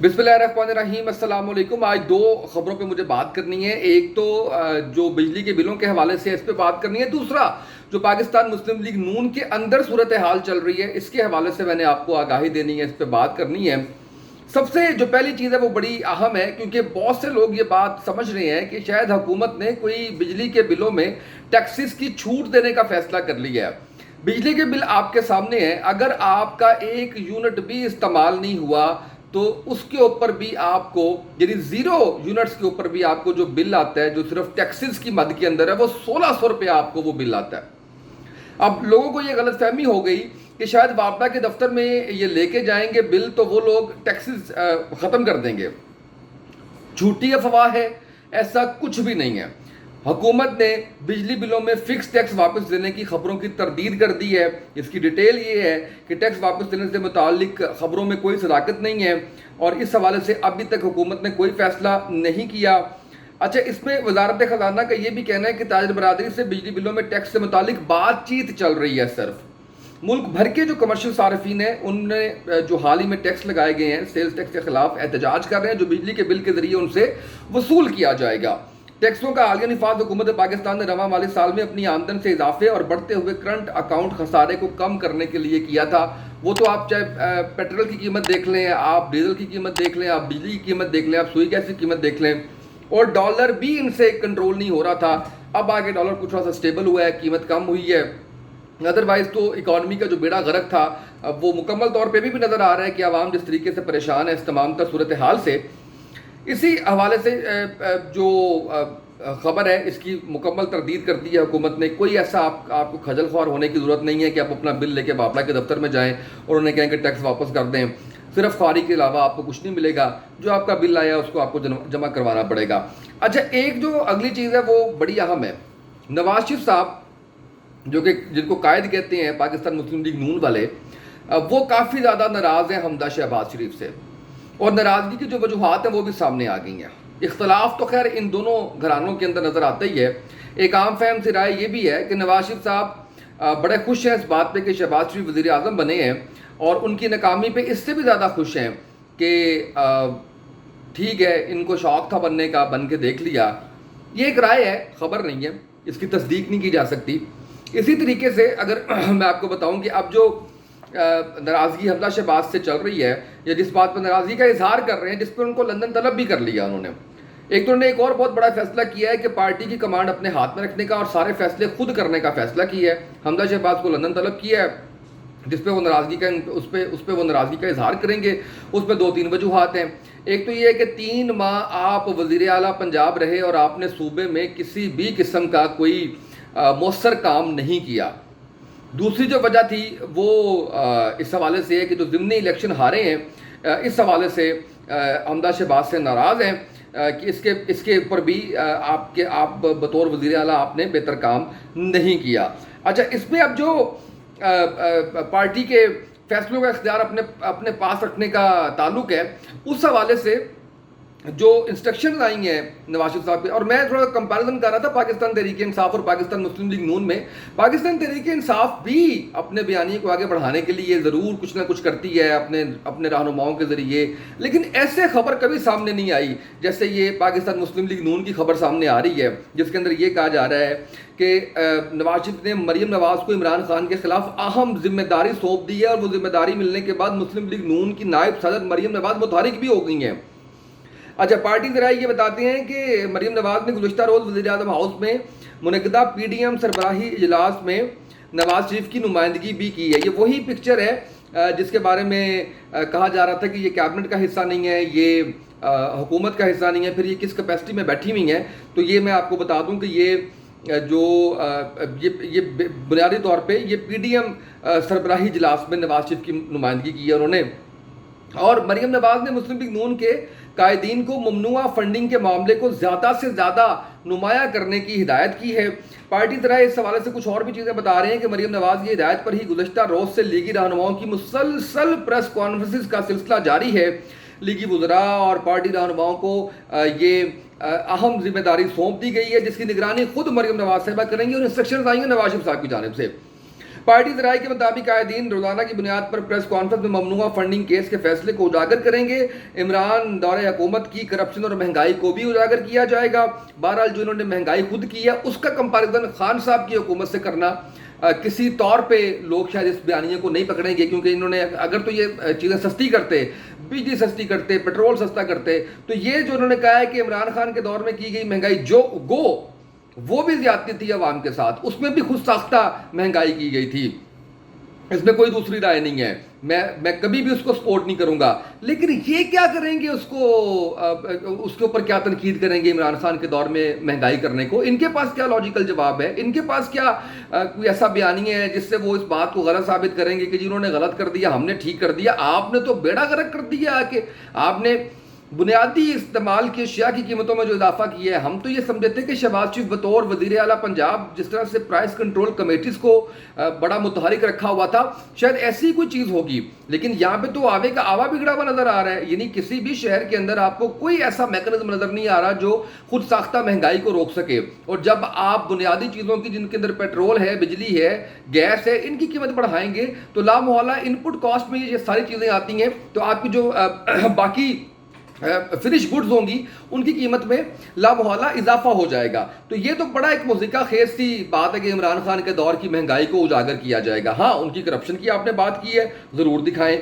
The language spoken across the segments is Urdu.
بسم اللہ الرحمن الرحیم، السلام علیکم۔ آج دو خبروں پہ مجھے بات کرنی ہے۔ ایک تو جو بجلی کے بلوں کے حوالے سے اس پہ بات کرنی ہے، دوسرا جو پاکستان مسلم لیگ نون کے اندر صورتحال چل رہی ہے اس کے حوالے سے میں نے آپ کو آگاہی دینی ہے، اس پہ بات کرنی ہے۔ سب سے جو پہلی چیز ہے وہ بڑی اہم ہے، کیونکہ بہت سے لوگ یہ بات سمجھ رہے ہیں کہ شاید حکومت نے کوئی بجلی کے بلوں میں ٹیکسز کی چھوٹ دینے کا فیصلہ کر لیا ہے۔ بجلی کے بل آپ کے سامنے ہیں، اگر آپ کا ایک یونٹ بھی استعمال نہیں ہوا تو اس کے اوپر بھی آپ کو، یعنی 0 یونٹس کے اوپر بھی آپ کو جو بل آتا ہے، جو صرف ٹیکسز کی مد کے اندر ہے، وہ 1600 روپے آپ کو وہ بل آتا ہے۔ اب لوگوں کو یہ غلط فہمی ہو گئی کہ شاید وابڈا کے دفتر میں یہ لے کے جائیں گے بل تو وہ لوگ ٹیکسز ختم کر دیں گے۔ جھوٹی افواہ ہے، ایسا کچھ بھی نہیں ہے۔ حکومت نے بجلی بلوں میں فکس ٹیکس واپس دینے کی خبروں کی تردید کر دی ہے۔ اس کی ڈیٹیل یہ ہے کہ ٹیکس واپس دینے سے متعلق خبروں میں کوئی صداقت نہیں ہے اور اس حوالے سے ابھی تک حکومت نے کوئی فیصلہ نہیں کیا۔ اچھا، اس میں وزارت خزانہ کا یہ بھی کہنا ہے کہ تاجر برادری سے بجلی بلوں میں ٹیکس سے متعلق بات چیت چل رہی ہے۔ صرف ملک بھر کے جو کمرشل صارفین ہیں ان نے جو حال ہی میں ٹیکس لگائے گئے ہیں، سیلز ٹیکس کے خلاف احتجاج کر رہے ہیں جو بجلی کے بل کے ذریعے ان سے وصول کیا جائے گا۔ ٹیکسوں کا حالیہ نفاذ حکومت پاکستان نے رواں مالی سال میں اپنی آمدن سے اضافے اور بڑھتے ہوئے کرنٹ اکاؤنٹ خسارے کو کم کرنے کے لیے کیا تھا۔ وہ تو آپ چاہے پیٹرول کی قیمت دیکھ لیں، آپ ڈیزل کی قیمت دیکھ لیں، آپ بجلی کی قیمت دیکھ لیں، آپ سوئی گیس کی قیمت دیکھ لیں، اور ڈالر بھی ان سے کنٹرول نہیں ہو رہا تھا۔ اب آگے ڈالر کچھ تھوڑا سا سٹیبل ہوا ہے، قیمت کم ہوئی ہے، ادروائز تو اکانومی کا جو بیڑا غرق تھا وہ مکمل طور پہ بھی نظر آ رہا ہے کہ عوام جس طریقے سے پریشان ہے اس تمام تر صورتحال سے۔ اسی حوالے سے جو خبر ہے اس کی مکمل تردید کر دی ہے حکومت نے۔ کوئی ایسا آپ کو خجل خوار ہونے کی ضرورت نہیں ہے کہ آپ اپنا بل لے کے وابڈا کے دفتر میں جائیں اور انہیں کہیں کہ ٹیکس واپس کر دیں۔ صرف خواری کے علاوہ آپ کو کچھ نہیں ملے گا، جو آپ کا بل آیا اس کو آپ کو جمع کروانا پڑے گا۔ اچھا، ایک جو اگلی چیز ہے وہ بڑی اہم ہے۔ نواز شریف صاحب جو کہ جن کو قائد کہتے ہیں پاکستان مسلم لیگ نون والے، وہ کافی زیادہ ناراض ہیں حمزہ شہباز شریف سے، اور ناراضگی کی جو وجوہات ہیں وہ بھی سامنے آ گئی ہیں۔ اختلاف تو خیر ان دونوں گھرانوں کے اندر نظر آتا ہی ہے۔ ایک عام فہم سی رائے یہ بھی ہے کہ نواز شریف صاحب بڑے خوش ہیں اس بات پہ کہ شہباز شریف وزیر اعظم بنے ہیں، اور ان کی ناکامی پہ اس سے بھی زیادہ خوش ہیں کہ ٹھیک ہے، ان کو شوق تھا بننے کا، بن کے دیکھ لیا۔ یہ ایک رائے ہے، خبر نہیں ہے، اس کی تصدیق نہیں کی جا سکتی۔ اسی طریقے سے اگر میں آپ کو بتاؤں کہ اب جو ناراضگی حمزہ شہباز سے چل رہی ہے، یا جس بات پر ناراضگی کا اظہار کر رہے ہیں، جس پہ ان کو لندن طلب بھی کر لیا انہوں نے، ایک تو انہوں نے ایک اور بہت بڑا فیصلہ کیا ہے کہ پارٹی کی کمانڈ اپنے ہاتھ میں رکھنے کا اور سارے فیصلے خود کرنے کا فیصلہ کیا ہے۔ حمزہ شہباز کو لندن طلب کیا ہے، جس پہ وہ ناراضگی کا اس پہ وہ ناراضگی کا اظہار کریں گے۔ اس پہ 2-3 وجوہات ہیں۔ ایک تو یہ ہے کہ 3 ماہ آپ وزیر اعلیٰ پنجاب رہے اور آپ نے صوبے میں کسی بھی قسم کا کوئی مؤثر کام نہیں کیا۔ دوسری جو وجہ تھی وہ اس حوالے سے ہے کہ جو ضمنی الیکشن ہارے ہیں، اس حوالے سے حمزہ شہباز سے ناراض ہیں کہ اس کے اوپر بھی آپ بطور وزیر اعلیٰ آپ نے بہتر کام نہیں کیا۔ اچھا، اس میں اب جو پارٹی کے فیصلوں کا اختیار اپنے پاس رکھنے کا تعلق ہے، اس حوالے سے جو انسٹرکشنز آئی ہیں نواز شریف صاحب پہ، اور میں تھوڑا کمپیریزن کر رہا تھا پاکستان تحریک انصاف اور پاکستان مسلم لیگ نون میں۔ پاکستان تحریک انصاف بھی اپنے بیانیے کو آگے بڑھانے کے لیے ضرور کچھ نہ کچھ کرتی ہے اپنے رہنماؤں کے ذریعے، لیکن ایسے خبر کبھی سامنے نہیں آئی جیسے یہ پاکستان مسلم لیگ نون کی خبر سامنے آ رہی ہے، جس کے اندر یہ کہا جا رہا ہے کہ نواز شریف نے مریم نواز کو عمران خان کے خلاف اہم ذمہ داری سونپ دی ہے، اور وہ ذمہ داری ملنے کے بعد مسلم لیگ نون کی نائب صدر مریم نواز متحرک بھی ہو گئی ہیں۔ اچھا، پارٹی ذرائع یہ بتاتے ہیں کہ مریم نواز نے گزشتہ روز وزیر اعظم ہاؤس میں منعقدہ پی ڈی ایم سربراہی اجلاس میں نواز شریف کی نمائندگی بھی کی ہے۔ یہ وہی پکچر ہے جس کے بارے میں کہا جا رہا تھا کہ یہ کیبنٹ کا حصہ نہیں ہے، یہ حکومت کا حصہ نہیں ہے، پھر یہ کس کیپیسٹی میں بیٹھی ہوئی ہیں۔ تو یہ میں آپ کو بتا دوں کہ یہ بنیادی طور پہ یہ پی ڈی ایم سربراہی اجلاس میں نواز شریف کی نمائندگی کی ہے انہوں نے۔ اور مریم نواز نے مسلم لیگ نون کے قائدین کو ممنوعہ فنڈنگ کے معاملے کو زیادہ سے زیادہ نمایاں کرنے کی ہدایت کی ہے۔ پارٹی ذرائع اس حوالے سے کچھ اور بھی چیزیں بتا رہے ہیں کہ مریم نواز کی ہدایت پر ہی گزشتہ روز سے لیگی رہنماؤں کی مسلسل پریس کانفرنسز کا سلسلہ جاری ہے۔ لیگی وزراء اور پارٹی رہنماؤں کو یہ اہم ذمہ داری سونپ دی گئی ہے، جس کی نگرانی خود مریم نواز صاحبہ کریں گی، اور انسٹرکشنز آئی ہیں نواز شریف صاحب کی جانب سے۔ پارٹی ذرائع کے مطابق قائدین روزانہ کی بنیاد پر پریس کانفرنس میں ممنوعہ فنڈنگ کیس کے فیصلے کو اجاگر کریں گے. عمران دور حکومت کی کرپشن اور مہنگائی کو بھی اجاگر کیا جائے گا. بہرحال جو انہوں نے مہنگائی خود کی ہے اس کا کمپیریزن خان صاحب کی حکومت سے کرنا کسی طور پہ لوگ شاید اس بیانیے کو نہیں پکڑیں گے، کیونکہ انہوں نے اگر تو یہ چیزیں سستی کرتے، بجلی سستی کرتے، پیٹرول سستا کرتے، تو یہ جو انہوں نے کہا ہے کہ عمران خان کے دور میں کی گئی مہنگائی جو وہ بھی زیادتی تھی عوام کے ساتھ، اس میں بھی خود ساختہ مہنگائی کی گئی تھی، اس میں کوئی دوسری رائے نہیں ہے. میں کبھی بھی اس کو سپورٹ نہیں کروں گا. لیکن یہ کیا کریں گے، اس کے اوپر کیا تنقید کریں گے عمران خان کے دور میں مہنگائی کرنے کو؟ ان کے پاس کیا لاجیکل جواب ہے؟ ان کے پاس کیا کوئی ایسا بیانیہ ہے جس سے وہ اس بات کو غلط ثابت کریں گے کہ جنہوں نے غلط کر دیا ہم نے ٹھیک کر دیا؟ آپ نے تو بیڑا غرق کر دیا کہ آپ نے بنیادی استعمال کی اشیاء کی قیمتوں میں جو اضافہ کیا ہے. ہم تو یہ سمجھتے تھے کہ شہباز شریف بطور وزیر اعلیٰ پنجاب جس طرح سے پرائس کنٹرول کمیٹیز کو بڑا متحرک رکھا ہوا تھا، شاید ایسی کوئی چیز ہوگی. لیکن یہاں پہ تو آوے کا آوا بگڑا ہوا نظر آ رہا ہے. یعنی کسی بھی شہر کے اندر آپ کو کوئی ایسا میکنزم نظر نہیں آ رہا جو خود ساختہ مہنگائی کو روک سکے. اور جب آپ بنیادی چیزوں کی جن کے اندر پیٹرول ہے، بجلی ہے، گیس ہے، ان کی قیمت بڑھائیں گے تو لا محالہ ان پٹ کاسٹ میں یہ ساری چیزیں آتی ہیں، تو آپ کی جو باقی فنش گڈز ہوں گی ان کی قیمت میں لا محالہ اضافہ ہو جائے گا. تو یہ تو بڑا ایک مضحکہ خیز سی بات ہے کہ عمران خان کے دور کی مہنگائی کو اجاگر کیا جائے گا. ہاں، ان کی کرپشن کی آپ نے بات کی ہے، ضرور دکھائیں.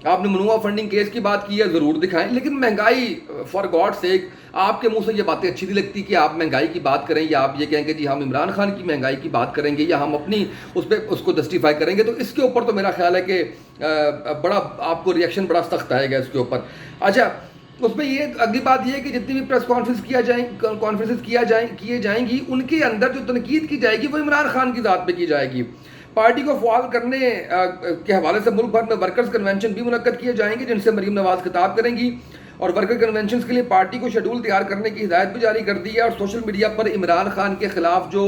آپ نے ممنوعہ فنڈنگ کیس کی بات کی ہے، ضرور دکھائیں. لیکن مہنگائی فار گاڈ سیک، آپ کے منہ سے یہ باتیں اچھی نہیں لگتی کہ آپ مہنگائی کی بات کریں، یا آپ یہ کہیں کہ جی ہم عمران خان کی مہنگائی کی بات کریں گے، یا ہم اپنی اس کو جسٹیفائی کریں گے. تو اس کے اوپر تو میرا خیال ہے کہ بڑا آپ کو ریئیکشن بڑا سخت آئے گا اس کے اوپر. اچھا، اس میں یہ اگلی بات یہ ہے کہ جتنی بھی پریس کانفرنسز کیے جائیں گی ان کے اندر جو تنقید کی جائے گی وہ عمران خان کی ذات پہ کی جائے گی. پارٹی کو فعال کرنے کے حوالے سے ملک بھر میں ورکرز کنونشن بھی منعقد کیے جائیں گے جن سے مریم نواز خطاب کریں گی، اور ورکر کنونشنز کے لیے پارٹی کو شیڈول تیار کرنے کی ہدایت بھی جاری کر دی ہے. اور سوشل میڈیا پر عمران خان کے خلاف جو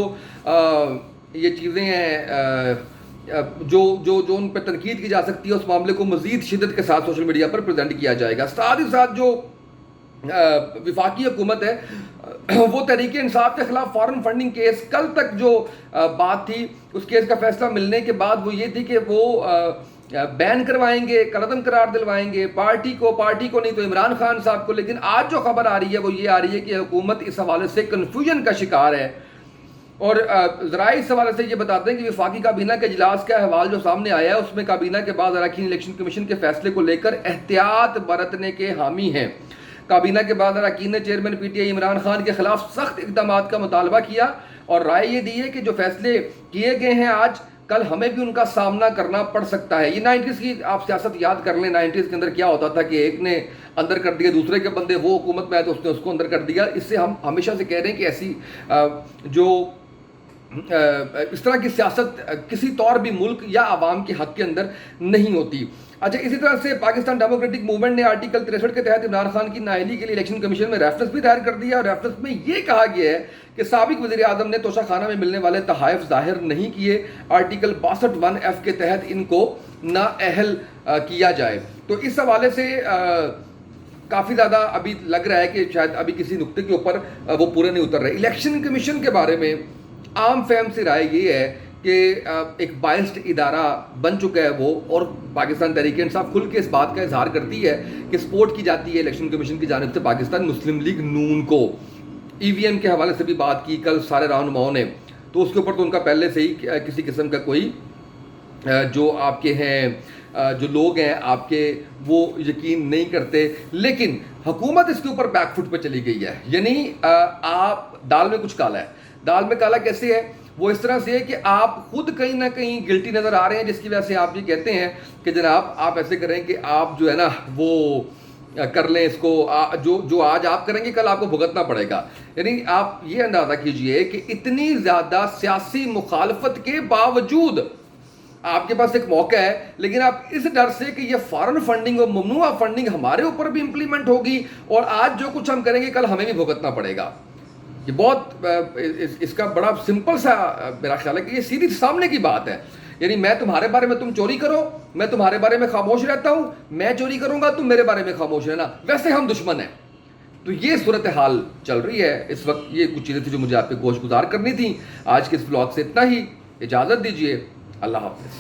یہ چیزیں ہیں جو ان پہ تنقید کی جا سکتی ہے اس معاملے کو مزید شدت کے ساتھ سوشل میڈیا پر پریزنٹ کیا جائے گا. ساتھ ہی ساتھ جو وفاقی حکومت ہے وہ تحریک انصاف کے خلاف فارن فنڈنگ کیس، کل تک جو بات تھی اس کیس کا فیصلہ ملنے کے بعد وہ یہ تھی کہ وہ بین کروائیں گے، قلعدم قرار دلوائیں گے پارٹی کو نہیں تو عمران خان صاحب کو. لیکن آج جو خبر آ رہی ہے وہ یہ آ رہی ہے کہ حکومت اس حوالے سے کنفیوژن کا شکار ہے. اور ذرائع اس حوالے سے یہ بتاتے ہیں کہ وفاقی کابینہ کے اجلاس کا احوال جو سامنے آیا ہے اس میں کابینہ کے بعد اراکین الیکشن کمیشن کے فیصلے کو لے کر احتیاط برتنے کے حامی ہیں. کابینہ کے بعد اراکین نے chairman P T I Imran Khan کے خلاف سخت اقدامات کا مطالبہ کیا اور رائے یہ دی ہے کہ جو فیصلے کیے گئے ہیں آج، کل ہمیں بھی ان کا سامنا کرنا پڑ سکتا ہے. یہ 90s کی آپ سیاست یاد کر لیں، 90s کے اندر کیا ہوتا تھا کہ ایک نے اندر کر دیا دوسرے کے بندے، وہ حکومت میں آئے تو اس نے اس کو اندر کر دیا. اس سے ہم ہمیشہ سے کہہ رہے ہیں کہ ایسی جو اس طرح کی سیاست کسی طور بھی ملک یا عوام کے حق کے اندر نہیں ہوتی. اچھا، اسی طرح سے پاکستان ڈیموکریٹک موومنٹ نے آرٹیکل 63 کے تحت عمران خان کی نااہلی کے لیے الیکشن کمیشن میں ریفرنس بھی دائر کر دیا، اور ریفرنس میں یہ کہا گیا ہے کہ سابق وزیر اعظم نے توشہ خانہ میں ملنے والے تحائف ظاہر نہیں کیے، آرٹیکل 62(1)(f) کے تحت ان کو نااہل کیا جائے. تو اس حوالے سے کافی زیادہ ابھی لگ رہا ہے کہ شاید ابھی کسی نقطے کے اوپر وہ پورے نہیں اتر رہے. الیکشن کمیشن کے بارے میں عام فہم سے رائے یہ ہے کہ ایک بائسڈ ادارہ بن چکا ہے وہ، اور پاکستان تحریک انصاف کھل کے اس بات کا اظہار کرتی ہے کہ سپورٹ کی جاتی ہے الیکشن کمیشن کی جانب سے پاکستان مسلم لیگ نون کو. ای وی ایم کے حوالے سے بھی بات کی کل سارے رہنماؤں نے، تو اس کے اوپر تو ان کا پہلے سے ہی کسی قسم کا کوئی جو آپ کے ہیں جو لوگ ہیں آپ کے وہ یقین نہیں کرتے. لیکن حکومت اس کے اوپر بیک فٹ پہ چلی گئی ہے. یعنی آپ دال میں کچھ کالا ہے. دال میں کالا کیسے ہے؟ وہ اس طرح سے ہے کہ آپ خود کہیں نہ کہیں گلٹی نظر آ رہے ہیں، جس کی وجہ سے آپ یہ کہتے ہیں کہ جناب آپ ایسے کریں کہ آپ جو ہے نا وہ کر لیں اس کو، جو آج آپ کریں گے کل آپ کو بھگتنا پڑے گا. یعنی آپ یہ اندازہ کیجئے کہ اتنی زیادہ سیاسی مخالفت کے باوجود آپ کے پاس ایک موقع ہے، لیکن آپ اس ڈر سے کہ یہ فارن فنڈنگ اور ممنوعہ فنڈنگ ہمارے اوپر بھی امپلیمنٹ ہوگی اور آج جو کچھ ہم کریں گے کل ہمیں بھی بھگتنا پڑے گا. یہ بہت اس کا بڑا سمپل سا میرا خیال ہے کہ یہ سیدھی سامنے کی بات ہے. یعنی میں تمہارے بارے میں تم چوری کرو، میں تمہارے بارے میں خاموش رہتا ہوں، میں چوری کروں گا تم میرے بارے میں خاموش رہنا، ویسے ہم دشمن ہیں. تو یہ صورتحال چل رہی ہے اس وقت. یہ کچھ چیزیں تھیں جو مجھے آپ پہ گوش گزار کرنی تھیں. آج کے اس بلاگ سے اتنا ہی، اجازت دیجیے. اللہ حافظ.